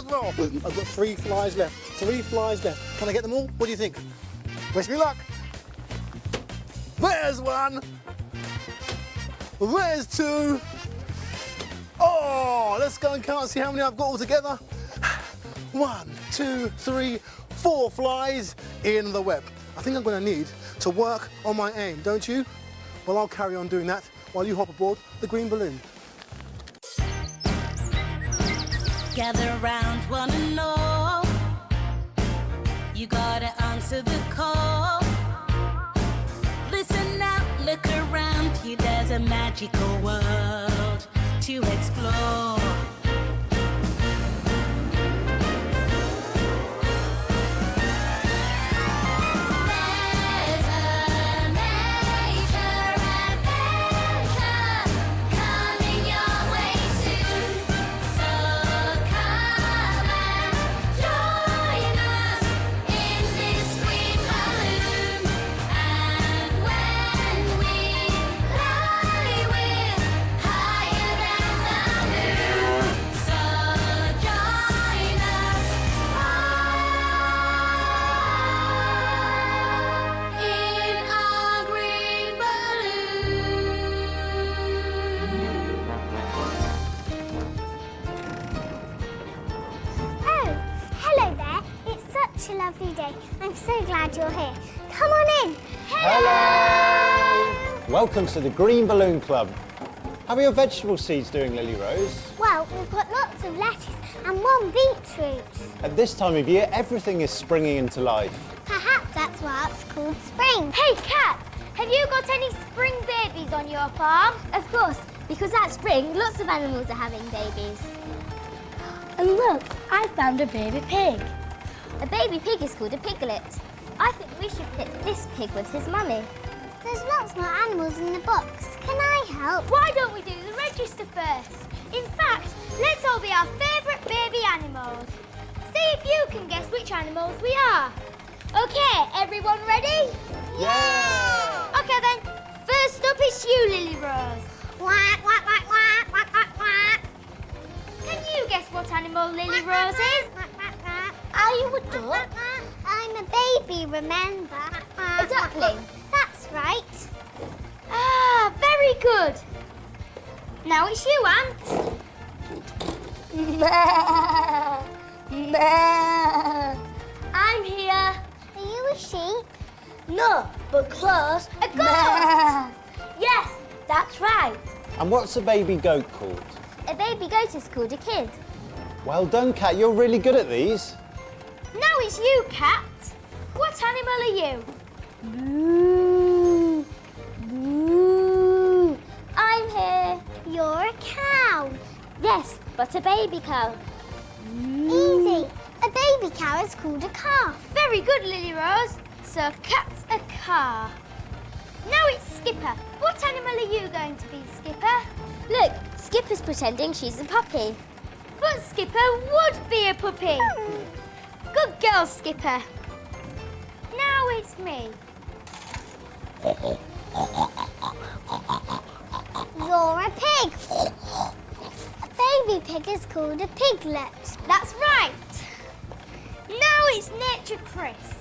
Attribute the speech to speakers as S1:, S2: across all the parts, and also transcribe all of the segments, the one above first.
S1: as well. I've got 3 flies left. 3 flies left. Can I get them all? What do you think? Wish me luck. There's 1. There's 2. Oh, let's go and count and see how many I've got all together. 1, 2, 3, 4 flies in the web. I think I'm going to need to work on my aim, don't you? Well, I'll carry on doing that while you hop aboard the green balloon.
S2: Gather round, one and all. You gotta answer the call. Listen out, look around you. There's a magical world to explore.
S3: Lovely day. I'm so glad you're here. Come on in.
S4: Hello! Welcome to the Green Balloon Club. How are your vegetable seeds doing, Lily Rose?
S3: Well, we've got lots of lettuce and 1 beetroot.
S4: At this time of year, everything is springing into life.
S3: Perhaps that's why it's called spring. Hey, Kat, have you got any spring babies on your farm? Of course, because at spring, lots of animals are having babies.
S5: And look, I found a baby pig.
S3: A baby pig is called a piglet. I think we should pick this pig with his mummy. There's lots more animals in the box. Can I help? Why don't we do the register first? In fact, let's all be our favourite baby animals. See if you can guess which animals we are. OK, everyone ready?
S4: Yeah!
S3: OK then, first up is you, Lily Rose. Quack, quack, quack, quack, quack, quack, quack. Can you guess what animal Lily Rose is?
S5: Are you a duck?
S3: I'm a baby, remember? A duckling. That's right. Ah, very good. Now it's you, Ant.
S5: I'm here.
S3: Are you a sheep?
S5: No, but close.
S3: A goat!
S5: Yes, that's right.
S4: And what's a baby goat called?
S3: A baby goat is called a kid.
S4: Well done, Kat. You're really good at these.
S3: Now it's you, Cat. What animal are you?
S5: Moo. Moo.
S3: I'm here. You're a cow. Yes, but a baby cow. Easy. A baby cow is called a calf. Very good, Lily Rose. So Cat's a car. Now it's Skipper. What animal are you going to be, Skipper? Look, Skipper's pretending she's a puppy. But Skipper would be a puppy. Good girl, Skipper. Now it's me. You're a pig. A baby pig is called a piglet. That's right. Now it's Nature Chris.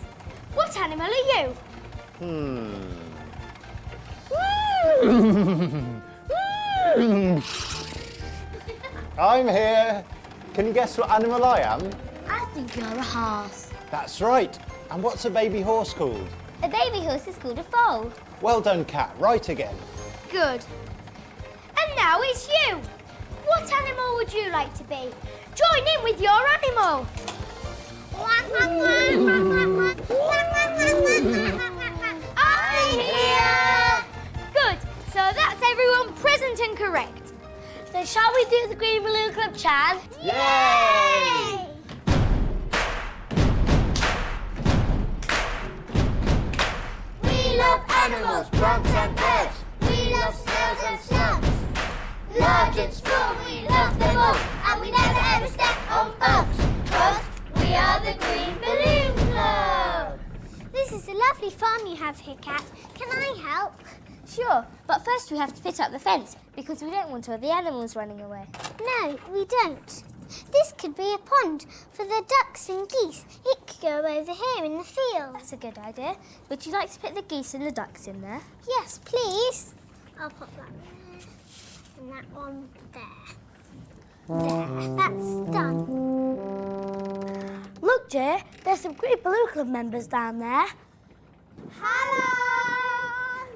S3: What animal are you?
S4: I'm here. Can you guess what animal I am?
S5: I think you're a horse.
S4: That's right. And what's a baby horse called?
S3: A baby horse is called a foal.
S4: Well done, Kat. Right again.
S3: Good. And now it's you. What animal would you like to be? Join in with your animal. I'm here. Good. So that's everyone present and correct.
S5: So shall we do the Green Balloon Club chant?
S3: Yay! We love animals, plants and birds. We love snails and slugs. Large and small, we love them all. And we never ever step on bugs. 'Cause we are the Green Balloon Club. This is a lovely farm you have here, Kat. Can I help? Sure, but first we have to fit up the fence because we don't want all the animals running away. No, we don't. This could be a pond for the ducks and geese. It could go over here in the field.
S5: That's a good idea. Would you like to put the geese and the ducks in there?
S3: Yes, please. I'll put that there and that one there. There, that's done.
S5: Look, Jay, there's some Green Balloon Club members down there.
S3: Hello!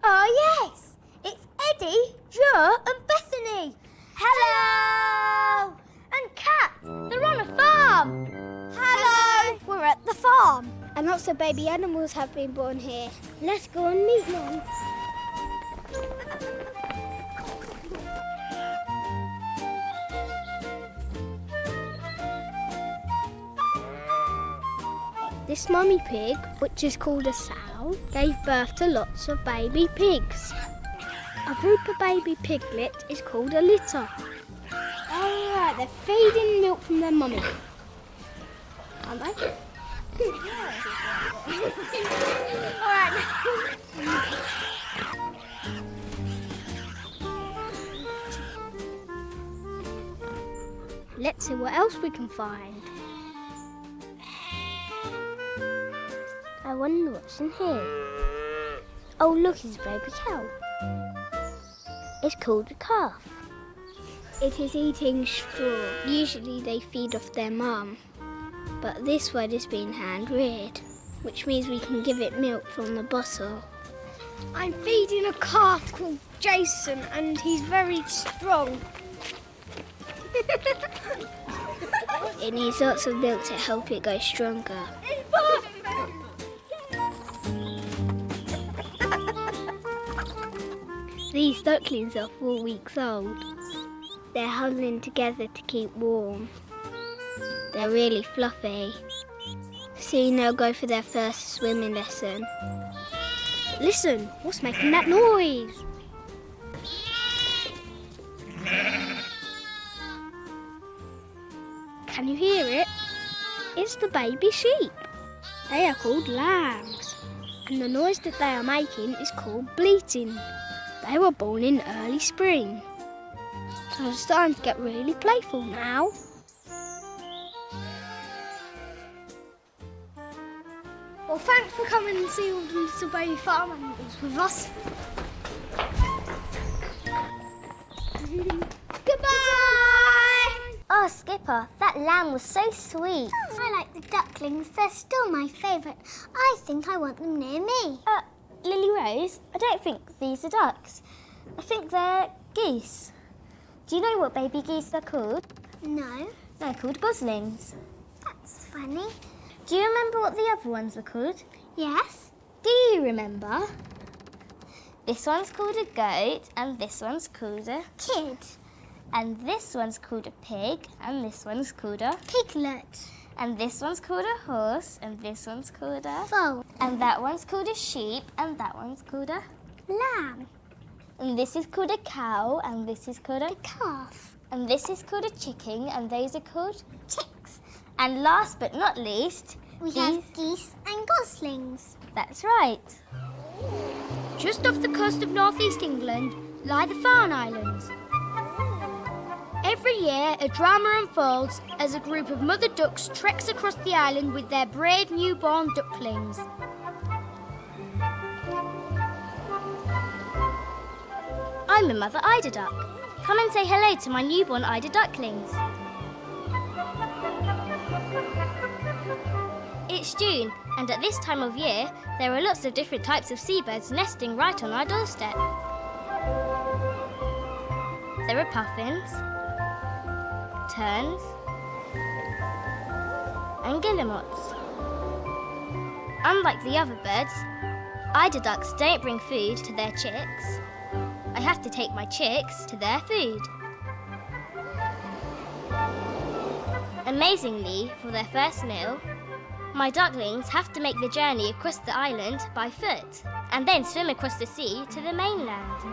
S5: Oh, yes. It's Eddie, Joe and Bethany. Hello! And Kat, they're on a farm.
S3: Hello! We're at the farm. And lots of baby animals have been born here. Let's go and meet one. This mummy pig, which is called a sow, gave birth to lots of baby pigs. A group of baby piglet is called a litter. Oh, right, they're feeding milk from their mummy. Aren't they? All right. Let's see what else we can find. I wonder what's in here. Oh, look, it's a baby cow. It's called a calf. It is eating straw. Usually they feed off their mum, but this one is being hand-reared, which means we can give it milk from the bottle. I'm feeding a calf called Jason, and he's very strong. It needs lots of milk to help it go stronger. These ducklings are 4 weeks old. They're huddling together to keep warm. They're really fluffy. Soon they'll go for their first swimming lesson. Listen, what's making that noise? Can you hear it? It's the baby sheep. They are called lambs, and the noise that they are making is called bleating. They were born in early spring, so they're starting to get really playful now. Well, thanks for coming and seeing all the little baby farm animals with us. Goodbye!
S5: Oh, Skipper, that lamb was so sweet.
S3: I like the ducklings. They're still my favourite. I think I want them near me.
S5: Lily Rose, I don't think these are ducks. I think they're geese. Do you know what baby geese are called?
S3: No,
S5: They're called goslings.
S3: that's funny.
S5: Do you remember what the other ones were called?
S3: Yes?
S5: Do you remember? This one's called a goat, and this one's called a...
S3: Kid.
S5: And this one's called a pig, and this one's called a...
S3: Piglet.
S5: And this one's called a horse, and this one's called a...
S3: Foal.
S5: And that one's called a sheep, and that one's called a...
S3: Lamb.
S5: And this is called a cow, and this is called a...
S3: Calf.
S5: And this is called a chicken, and those are called...
S3: Chicks.
S5: And last but not least...
S3: We have geese and goslings.
S5: That's right.
S3: Just off the coast of northeast England lie the Farne Islands. Every year, a drama unfolds as a group of mother ducks treks across the island with their brave newborn ducklings.
S5: I'm a mother eider duck. Come and say hello to my newborn eider ducklings. It's June, and at this time of year, there are lots of different types of seabirds nesting right on our doorstep. There are puffins, terns, and guillemots. Unlike the other birds, eider ducks don't bring food to their chicks. I have to take my chicks to their food. Amazingly, for their first meal, my ducklings have to make the journey across the island by foot and then swim across the sea to the mainland.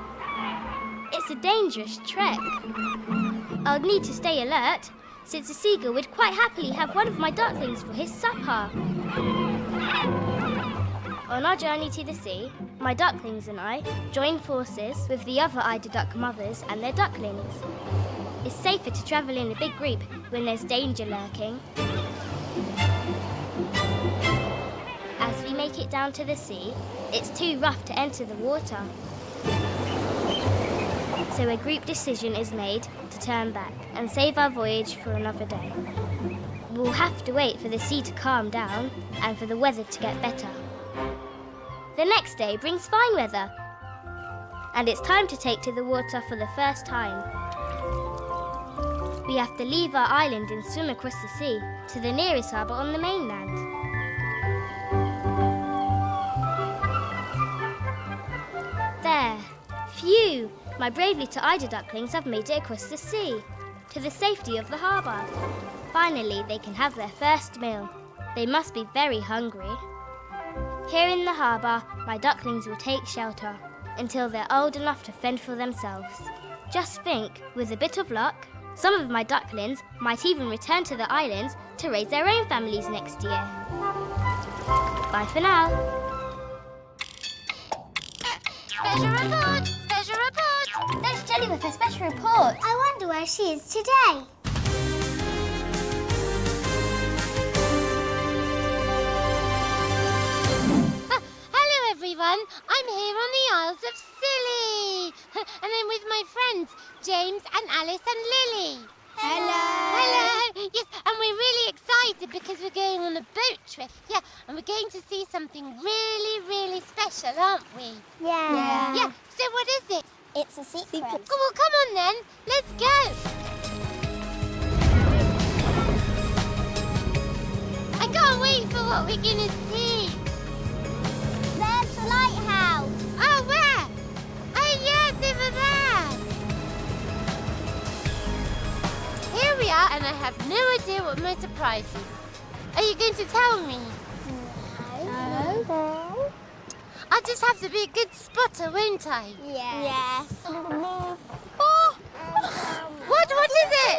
S5: It's a dangerous trek. I'll need to stay alert, since a seagull would quite happily have one of my ducklings for his supper. On our journey to the sea, my ducklings and I join forces with the other eider duck mothers and their ducklings. It's safer to travel in a big group when there's danger lurking. As we make it down to the sea, it's too rough to enter the water. So a group decision is made to turn back and save our voyage for another day. We'll have to wait for the sea to calm down and for the weather to get better. The next day brings fine weather, and it's time to take to the water for the first time. We have to leave our island and swim across the sea to the nearest harbour on the mainland. There. Phew! My brave little eider ducklings have made it across the sea, to the safety of the harbour. Finally, they can have their first meal. They must be very hungry. Here in the harbour, my ducklings will take shelter until they're old enough to fend for themselves. Just think, with a bit of luck, some of my ducklings might even return to the islands to raise their own families next year. Bye for now.
S3: Special report! Special report! There's Jenny with her special report. I wonder where she is today.
S6: Hello everyone, I'm here on the Isles of Scilly. And I'm with my friends, James and Alice and Lily. Hello. Yes, and we're really excited because we're going on a boat trip. Yeah, and we're going to see something really, really special, aren't we?
S3: Yeah.
S6: Yeah, so what is it?
S3: It's a secret.
S6: Well, come on then, let's go. I can't wait for what we're going to see.
S3: There's the lighthouse.
S6: Oh, where? Oh, yes, over there. Here we are, and I have no idea what my surprise is. Are you going to tell me?
S3: No.
S6: I'll just have to be a good spotter, won't I?
S3: Yes.
S6: Oh! What is it?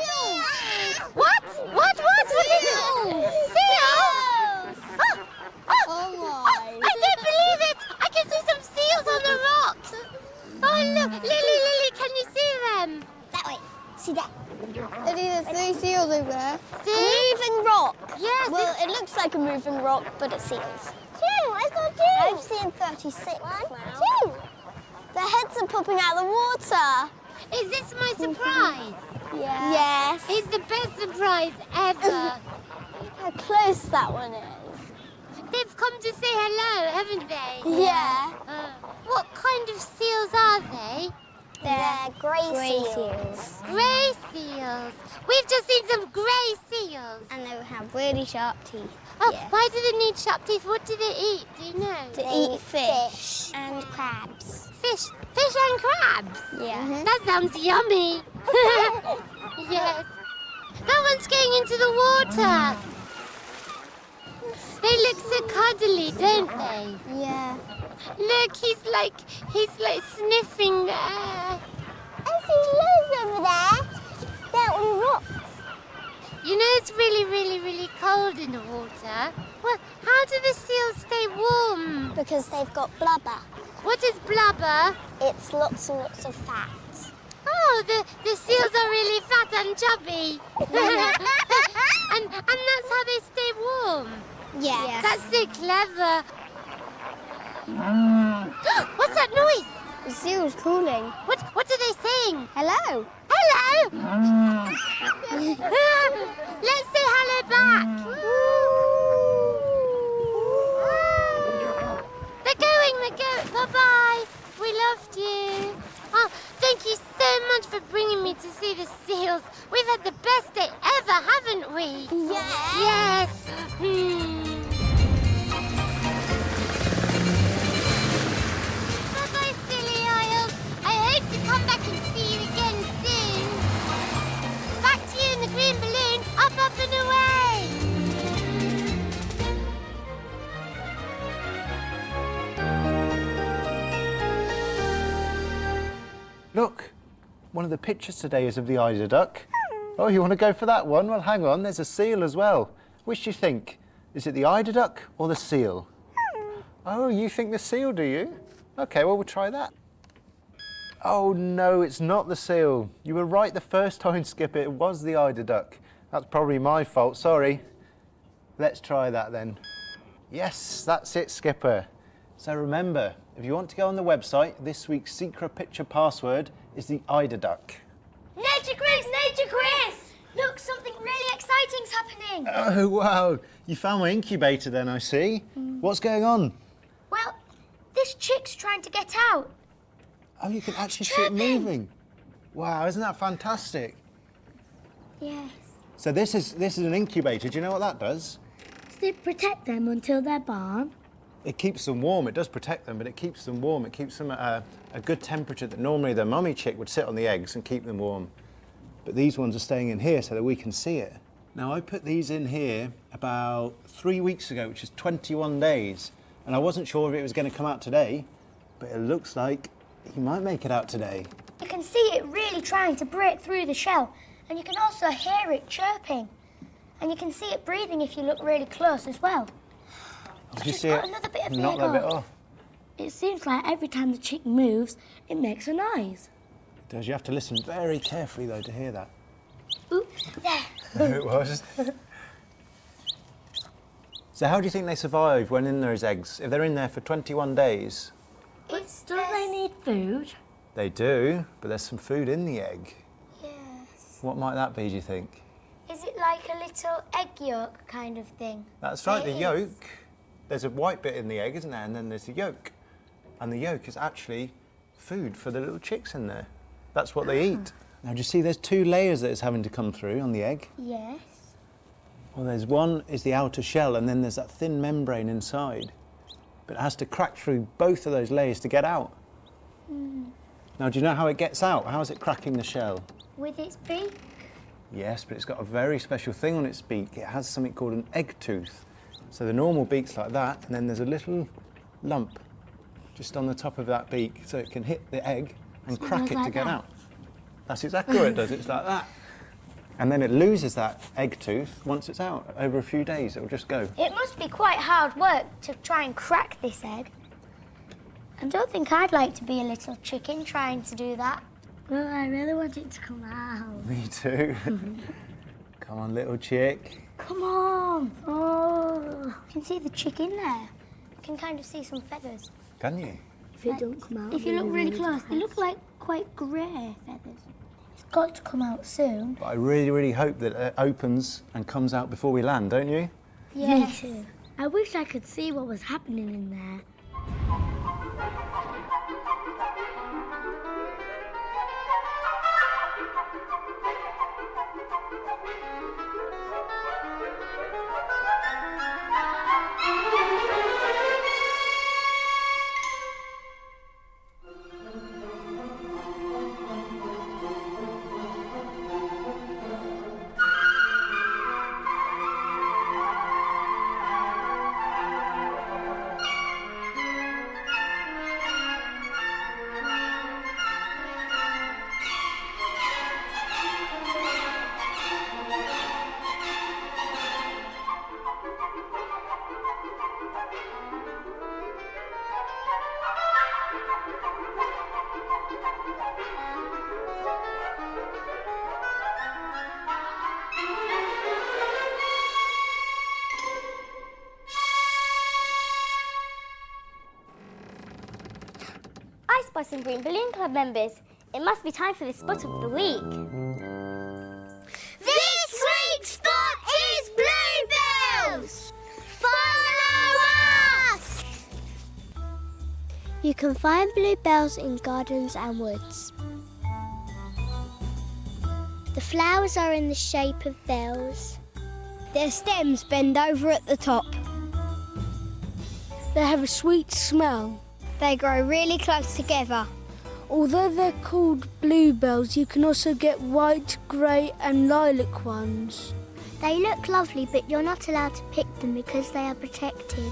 S6: What? What is it? Seals? I don't believe it! I can see some seals on the rocks! Oh, look! Lily, can you see them?
S3: That way. See that?
S7: There's 3 seals over there.
S6: See?
S3: Moving rock.
S6: Yes,
S7: Well, it looks like a moving rock, but it's seals.
S3: Two. I saw two. I've seen 36 now. Two.
S7: Their heads are popping out of the water.
S6: is this my surprise?
S7: Yeah.
S3: Yes.
S6: It's the best surprise ever.
S7: How close that one is.
S6: They've come to say hello, haven't they?
S7: Yeah.
S6: What kind of seals are they?
S3: They're grey seals.
S6: Grey seals. We've just seen some grey seals.
S7: And they have really sharp teeth.
S6: Oh,
S3: Yeah.
S6: why do they need sharp teeth? What do they eat? Do you know?
S7: To
S3: They
S7: eat fish.
S3: and crabs.
S6: Fish and crabs.
S7: Yeah.
S6: That sounds yummy. Yes. That one's going into the water. They look so cuddly, don't they?
S7: Yeah.
S6: Look, he's like sniffing the air.
S3: I see loads over there. They're on rocks.
S6: You know it's really, really, really cold in the water. Well, how do the seals stay warm?
S3: Because they've got blubber.
S6: What is blubber?
S3: It's lots and lots of fat.
S6: Oh, the seals are really fat and chubby. and that's how they stay warm.
S3: Yes.
S6: That's so clever. What's that noise?
S7: The seal's calling.
S6: What are they saying?
S7: Hello.
S6: Hello! Let's say hello back. They're going. Bye-bye. We loved you. Oh, thank you so much for bringing me to see the seals. We've had the best day ever, haven't we?
S3: Yes.
S6: Yes. Bye-bye, Silly Isles. I hope to come back and see you again soon. Back to you in the green balloon, up and away.
S4: Look, one of the pictures today is of the eider duck. Oh, you want to go for that one? Well, hang on, there's a seal as well. Which do you think? Is it the eider duck or the seal? Oh, you think the seal, do you? Okay, well, we'll try that. Oh no, it's not the seal. You were right the first time, Skipper. It was the eider duck. That's probably my fault, sorry. Let's try that then. Yes, that's it, Skipper. So remember, if you want to go on the website, this week's secret picture password is the eider duck.
S3: Nature quiz! Nature quiz! Look, something really exciting's happening.
S4: Oh wow, you found my incubator then, I see. What's going on?
S3: Well, this chick's trying to get out.
S4: Oh, you can actually see it
S3: chirping.
S4: moving. Wow, isn't that fantastic?
S3: Yes.
S4: So this is an incubator. Do you know what that does?
S7: Does it protect them until they're born?
S4: It keeps them warm. It does protect them, but it keeps them warm. It keeps them at a good temperature that normally the mummy chick would sit on the eggs and keep them warm. But these ones are staying in here so that we can see it. Now, I put these in here about 3 weeks ago, which is 21 days. And I wasn't sure if it was going to come out today, but it looks like he might make it out today.
S3: You can see it really trying to break through the shell, and you can also hear it chirping. And you can see it breathing if you look really close as well.
S4: Did you
S3: just
S4: see
S3: got
S4: it?
S3: another bit of
S4: Knock that
S3: Lego.
S4: bit off.
S7: It seems like every time the chick moves, it makes a noise.
S4: It does. You have to listen very carefully, though, to hear that.
S3: Oop, there.
S4: There it was. So how do you think they survive when in those eggs? If they're in there for 21 days?
S7: Don't they need food?
S4: They do, but there's some food in the egg.
S3: Yes.
S4: What might that be, do you think?
S3: Is it like a little egg yolk kind of thing?
S4: That's right,
S3: It
S4: the
S3: is.
S4: yolk. There's a white bit in the egg, isn't there? And then there's the yolk. And the yolk is actually food for the little chicks in there. That's what they eat. Now, do you see there's 2 layers that it's having to come through on the egg?
S3: Yes.
S4: Well, there's one is the outer shell, and then there's that thin membrane inside. But it has to crack through both of those layers to get out. Now, do you know how it gets out? How is it cracking the shell?
S3: With its beak?
S4: Yes, but it's got a very special thing on its beak. It has something called an egg tooth. So the normal beak's like that, and then there's a little lump just on the top of that beak, so it can hit the egg and crack it to
S7: like
S4: get
S7: that?
S4: out. That's exactly what it does. It's like that. And then it loses that egg tooth once it's out. Over a few days, it'll just go.
S3: It must be quite hard work to try and crack this egg. I don't think I'd like to be a little chicken trying to do that.
S7: Well, I really want it to come out.
S4: Me too. Come on, little chick.
S3: Come on. Oh. You can see the chick in there. You can kind of see some feathers.
S4: Can you?
S7: If it don't come out,
S3: If you look really close, they look like quite grey feathers. It's got to come out soon.
S4: But I really, really hope that it opens and comes out before we land, don't you?
S3: Yeah.
S7: Me too. I wish I could see what was happening in there.
S5: I spot some Green Balloon Club members. It must be time for the spot of the week.
S3: This week's spot is bluebells! Follow us!
S7: You can find bluebells in gardens and woods. The flowers are in the shape of bells. Their stems bend over at the top. They have a sweet smell. They grow really close together. Although they're called bluebells, you can also get white, grey and lilac ones.
S3: They look lovely, but you're not allowed to pick them because they are protected.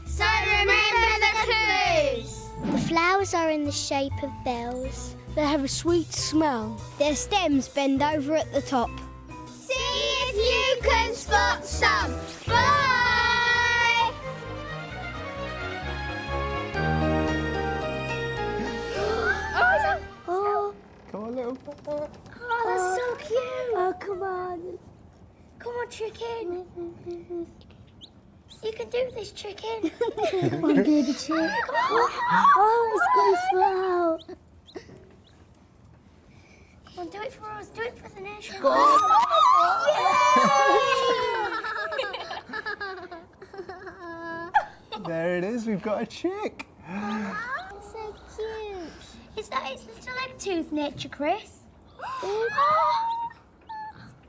S3: So remember the clues!
S7: The flowers are in the shape of bells. They have a sweet smell. Their stems bend over at the top.
S3: See if you can spot some. Bye! Oh
S4: go.
S3: Oh, that's so cute. Oh, come on. Come on, chicken. You can do this, chicken. Come on, baby chick. Oh, it's graceful. Come on, do it for us. Do it for the nation. Go on.
S4: There it is, we've got a chick.
S3: It's so cute. Is that its little egg tooth, Nature Chris?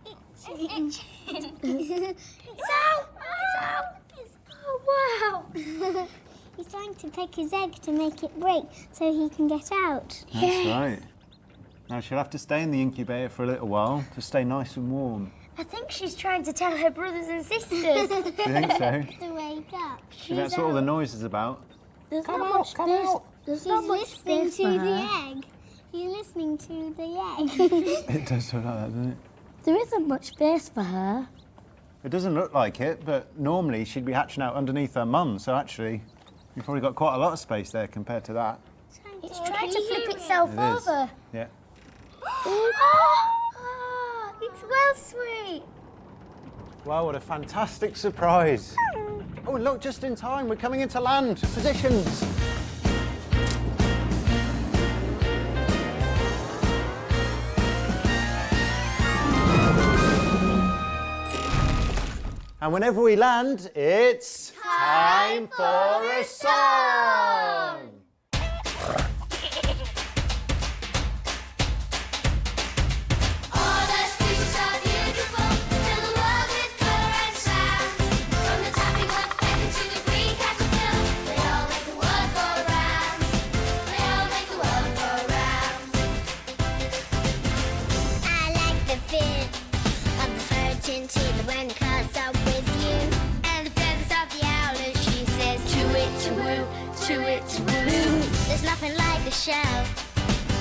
S3: It's itching. It's out. It's out. Oh, wow. He's trying to pick his egg to make it break so he can get out.
S4: That's right. Now she'll have to stay in the incubator for a little while to stay nice and warm.
S3: I think she's trying to tell her brothers and sisters.
S4: Do you think so?
S3: To wake up.
S4: That's what all the noise is about.
S3: There's not much space. He's listening to the egg. He's listening to the egg.
S4: It does look like that, doesn't it?
S3: There isn't much space for her.
S4: It doesn't look like it, but normally she'd be hatching out underneath her mum, so actually you've probably got quite a lot of space there compared to that.
S3: It's trying to flip itself
S4: It is.
S3: over.
S4: Yeah.
S3: Oh, it's well sweet.
S4: Wow, what a fantastic surprise. Oh, look, just in time. We're coming into land. Positions. And whenever we land, it's time for a song.
S8: All the species are beautiful, fill the world with color and sound. From the tapping work back to the green caterpillar, they all make the world go round. They all make the world go round.
S3: I like the fit of the fur chinchilla when it cuts up with you. And the feathers of the owl as she says, to-it-to-woo, to-it-to-woo. There's nothing like a shell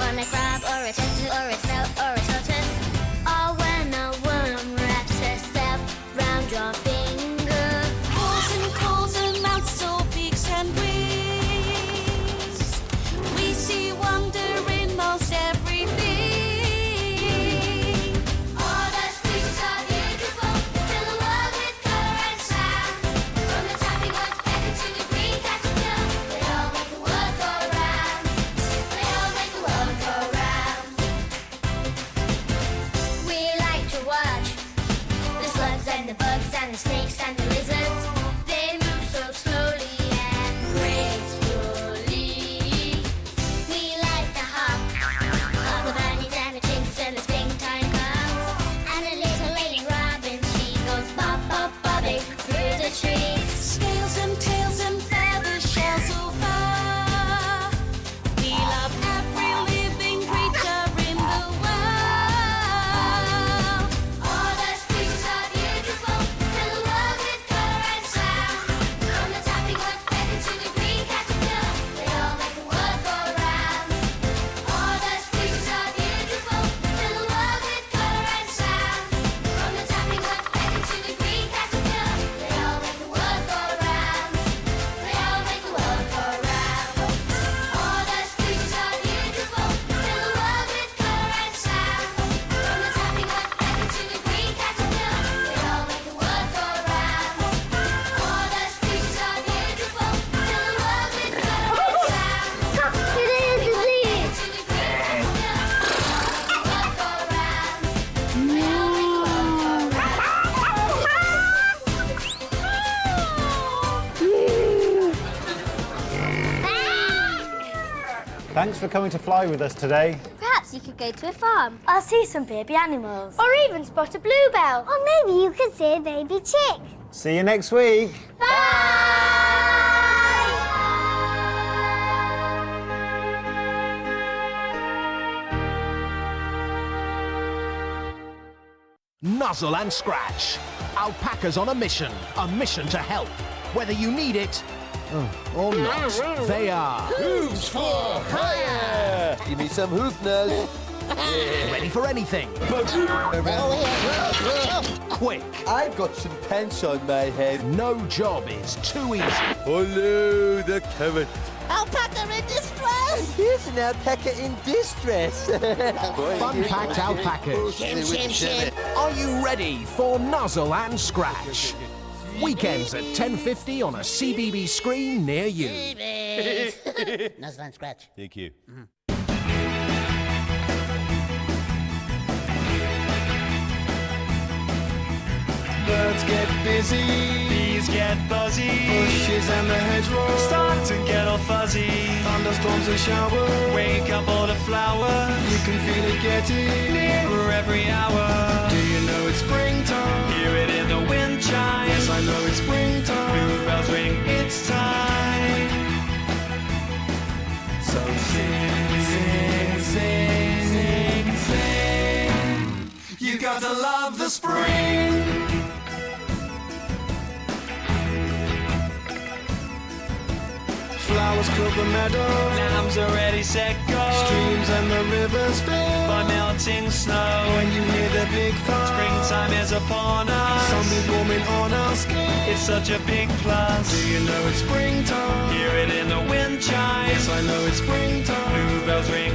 S3: on a crab or a turtle or a snail or a tortoise. Or when a worm wraps herself round your finger.
S2: Paws and claws and mouths so beaks and wings. We see wonder in most everything.
S8: All the species are beautiful, fill the world with color and sound. From the tapping work back to the green caterpillar, they all make the world go round. They all make the world go round.
S3: We like to watch the slugs and the bugs and the snakes and the lizards. They move so slowly and gracefully. We like the hop of the bunnies and the chicks when the springtime comes. And the little lady robin, she goes bob, bob, bobbing through the trees.
S2: Scales and tails and feathers, shells so far. We love every living creature in the world.
S8: All the species are beautiful, fill the world with color and sound. From the tapping work back to the green caterpillar, they all make the world go round. All the species are beautiful, fill the world with color and sound. From the tapping work back to the green caterpillar, they all make the world go round. They all make the world go round. All the species are beautiful, fill the world with color and sound. From the tapping work back to the green caterpillar, they all make the world go round. All the species are beautiful, fill the world with color and sound. From the tapping work back to the green caterpillar, they all make the world go round. They all make the world go
S4: Thanks for coming to fly with us today.
S5: Perhaps you could go to a farm.
S7: I'll see some baby animals.
S3: Or even spot a bluebell. Or maybe you could see a baby chick.
S4: See you next week.
S9: Nuzzle and Scratch. Alpacas on a mission to help. Whether you need it or not, they are
S10: Hooves for hire! Give me some hoof nose.
S9: ready for anything. Quick.
S10: I've got some pants on my head.
S9: No job is too easy.
S10: Hello, the carrot.
S11: Alpaca in distress!
S10: Here's an alpaca in distress.
S9: Fun-packed alpacas.
S11: Shim.
S9: Are you ready for Nuzzle and Scratch? Weekends at 10:50 on a CBB screen near you.
S11: Nuzzle and Scratch.
S10: Thank you.
S1: Birds get busy,
S12: Bees get buzzy,
S1: bushes and the hedgerows
S12: start to get all fuzzy.
S1: thunderstorms and showers.
S12: Wake up all the flowers,
S1: You can feel it getting
S12: nearer every hour.
S1: Do you know it's springtime?
S12: Hear it in the wind chime.
S1: Yes, I know it's springtime.
S12: Blue bells ring, it's time.
S1: So sing, sing, sing, sing, sing.
S12: You got to love the spring.
S1: Flowers cover the meadow.
S12: Lambs are ready, set, go.
S1: Streams and the rivers fill
S12: By melting snow.
S1: when you hear the big thud.
S12: Springtime is upon us.
S1: Something's warming on our skin.
S12: It's such a big plus.
S1: Do you know it's springtime?
S12: Hear it in the wind chime.
S1: Yes, I know it's springtime.
S12: Blue bells ring,